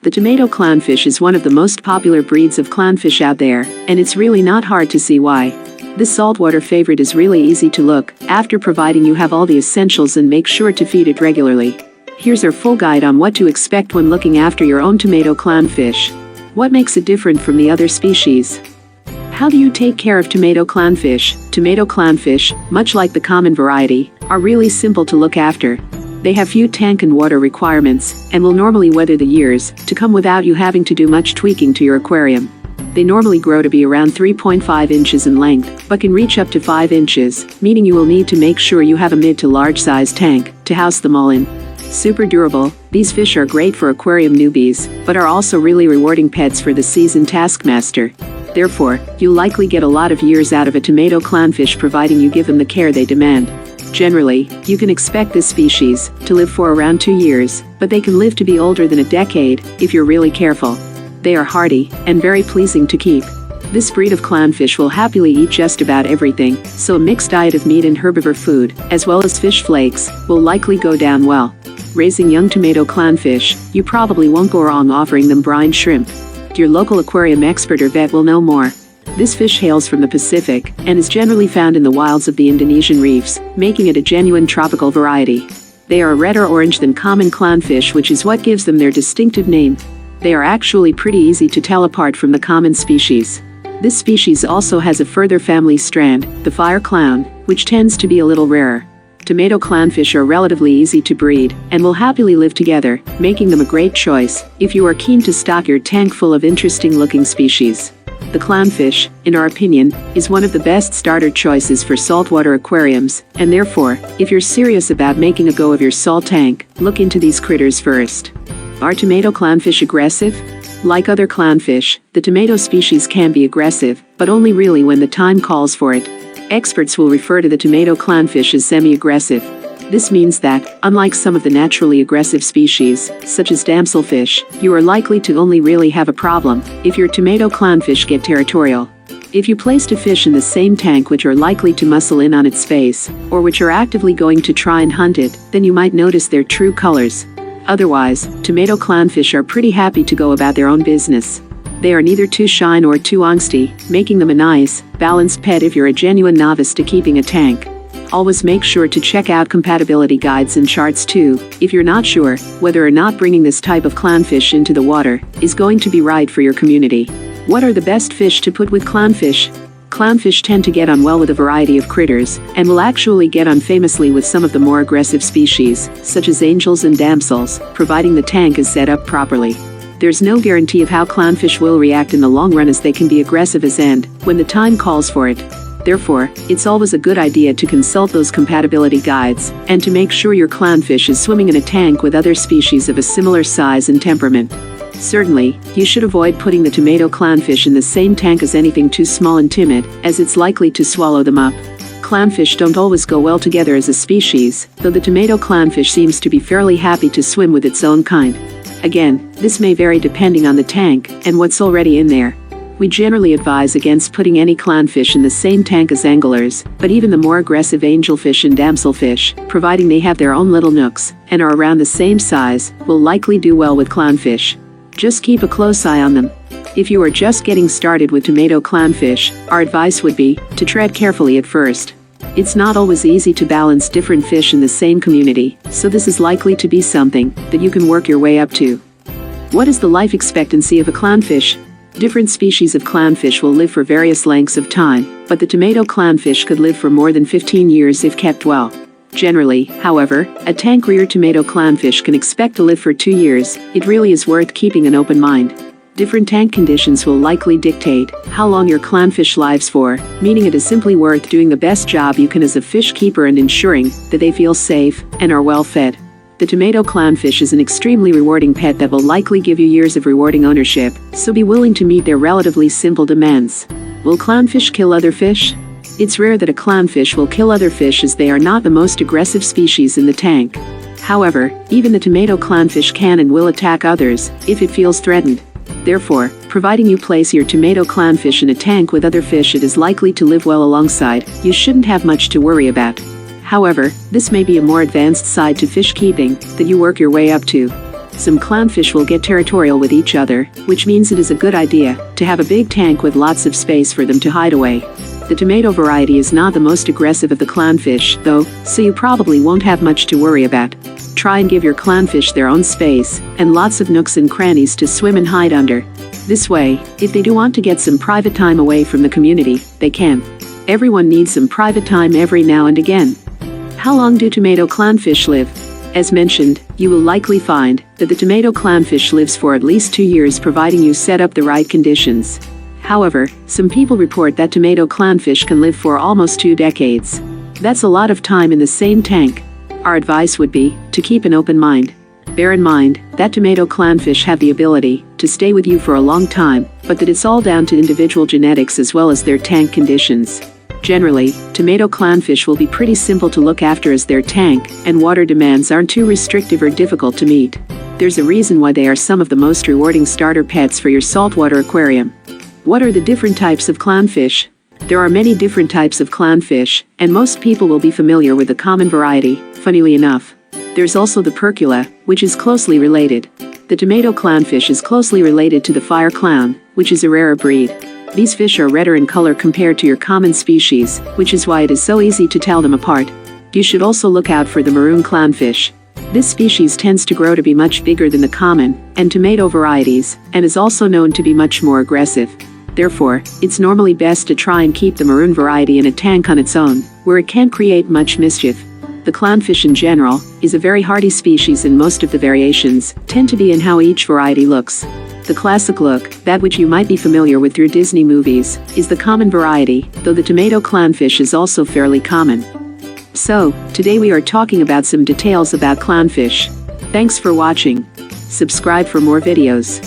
The tomato clownfish is one of the most popular breeds of clownfish out there, and it's really not hard to see why. This saltwater favorite is really easy to look after, providing you have all the essentials, and make sure to feed it regularly. Here's our full guide on what to expect when looking after your own tomato clownfish. What makes it different from the other species? How do you take care of tomato clownfish? Tomato clownfish, much like the common variety, are really simple to look after. They have few tank and water requirements, and will normally weather the years to come without you having to do much tweaking to your aquarium. They normally grow to be around 3.5 inches in length, but can reach up to 5 inches, meaning you will need to make sure you have a mid to large size tank to house them all in. Super durable, these fish are great for aquarium newbies, but are also really rewarding pets for the seasoned taskmaster. Therefore, you'll likely get a lot of years out of a tomato clownfish, providing you give them the care they demand. Generally, you can expect this species to live for around 2 years, but they can live to be older than a decade if you're really careful. They are hardy and very pleasing to keep. This breed of clownfish will happily eat just about everything, so a mixed diet of meat and herbivore food, as well as fish flakes, will likely go down well. Raising young tomato clownfish, you probably won't go wrong offering them brine shrimp. Your local aquarium expert or vet will know more. This fish hails from the Pacific and is generally found in the wilds of the Indonesian reefs, making it a genuine tropical variety. They are redder orange than common clownfish, which is what gives them their distinctive name. They are actually pretty easy to tell apart from the common species. This species also has a further family strand, the fire clown, which tends to be a little rarer. Tomato clownfish are relatively easy to breed and will happily live together, making them a great choice if you are keen to stock your tank full of interesting-looking species. The clownfish, in our opinion, is one of the best starter choices for saltwater aquariums, and therefore, if you're serious about making a go of your salt tank, look into these critters first. Are tomato clownfish aggressive? Like other clownfish, the tomato species can be aggressive, but only really when the time calls for it. Experts will refer to the tomato clownfish as semi-aggressive. This means that, unlike some of the naturally aggressive species, such as damselfish, you are likely to only really have a problem if your tomato clownfish get territorial. If you placed a fish in the same tank which are likely to muscle in on its face, or which are actively going to try and hunt it, then you might notice their true colors. Otherwise, tomato clownfish are pretty happy to go about their own business. They are neither too shy nor too angsty, making them a nice, balanced pet if you're a genuine novice to keeping a tank. Always make sure to check out compatibility guides and charts too, if you're not sure whether or not bringing this type of clownfish into the water is going to be right for your community. What are the best fish to put with clownfish? Clownfish tend to get on well with a variety of critters, and will actually get on famously with some of the more aggressive species, such as angels and damsels, providing the tank is set up properly. There's no guarantee of how clownfish will react in the long run, as they can be aggressive as and when the time calls for it. Therefore, it's always a good idea to consult those compatibility guides, and to make sure your clownfish is swimming in a tank with other species of a similar size and temperament. Certainly, you should avoid putting the tomato clownfish in the same tank as anything too small and timid, as it's likely to swallow them up. Clownfish don't always go well together as a species, though the tomato clownfish seems to be fairly happy to swim with its own kind. Again, this may vary depending on the tank and what's already in there. We generally advise against putting any clownfish in the same tank as anglers, but even the more aggressive angelfish and damselfish, providing they have their own little nooks and are around the same size, will likely do well with clownfish. Just keep a close eye on them. If you are just getting started with tomato clownfish, our advice would be to tread carefully at first. It's not always easy to balance different fish in the same community, so this is likely to be something that you can work your way up to. What is the life expectancy of a clownfish? Different species of clownfish will live for various lengths of time, but the tomato clownfish could live for more than 15 years if kept well. Generally, however, a tank-reared tomato clownfish can expect to live for 2 years. It really is worth keeping an open mind. Different tank conditions will likely dictate how long your clownfish lives for, meaning it is simply worth doing the best job you can as a fish keeper and ensuring that they feel safe and are well fed. The tomato clownfish is an extremely rewarding pet that will likely give you years of rewarding ownership, so be willing to meet their relatively simple demands. Will clownfish kill other fish? It's rare that a clownfish will kill other fish, as they are not the most aggressive species in the tank. However, even the tomato clownfish can and will attack others if it feels threatened. Therefore, providing you place your tomato clownfish in a tank with other fish it is likely to live well alongside, you shouldn't have much to worry about. However, this may be a more advanced side to fish keeping that you work your way up to. Some clownfish will get territorial with each other, which means it is a good idea to have a big tank with lots of space for them to hide away. The tomato variety is not the most aggressive of the clownfish, though, so you probably won't have much to worry about. Try and give your clownfish their own space, and lots of nooks and crannies to swim and hide under. This way, if they do want to get some private time away from the community, they can. Everyone needs some private time every now and again. How long do tomato clownfish live? As mentioned, you will likely find that the tomato clownfish lives for at least 2 years providing you set up the right conditions. However, some people report that tomato clownfish can live for almost 2 decades. That's a lot of time in the same tank. Our advice would be to keep an open mind. Bear in mind that tomato clownfish have the ability to stay with you for a long time, but that it's all down to individual genetics as well as their tank conditions. Generally, tomato clownfish will be pretty simple to look after as their tank and water demands aren't too restrictive or difficult to meet. There's a reason why they are some of the most rewarding starter pets for your saltwater aquarium. What are the different types of clownfish? There are many different types of clownfish, and most people will be familiar with the common variety, funnily enough. There's also the percula, which is closely related. The tomato clownfish is closely related to the fire clown, which is a rarer breed. These fish are redder in color compared to your common species, which is why it is so easy to tell them apart. You should also look out for the maroon clownfish. This species tends to grow to be much bigger than the common and tomato varieties, and is also known to be much more aggressive. Therefore, it's normally best to try and keep the maroon variety in a tank on its own, where it can't create much mischief. The clownfish in general is a very hardy species, and most of the variations tend to be in how each variety looks. The classic look, that which you might be familiar with through Disney movies, is the common variety, though the tomato clownfish is also fairly common. So, today we are talking about some details about clownfish. Thanks for watching. Subscribe for more videos.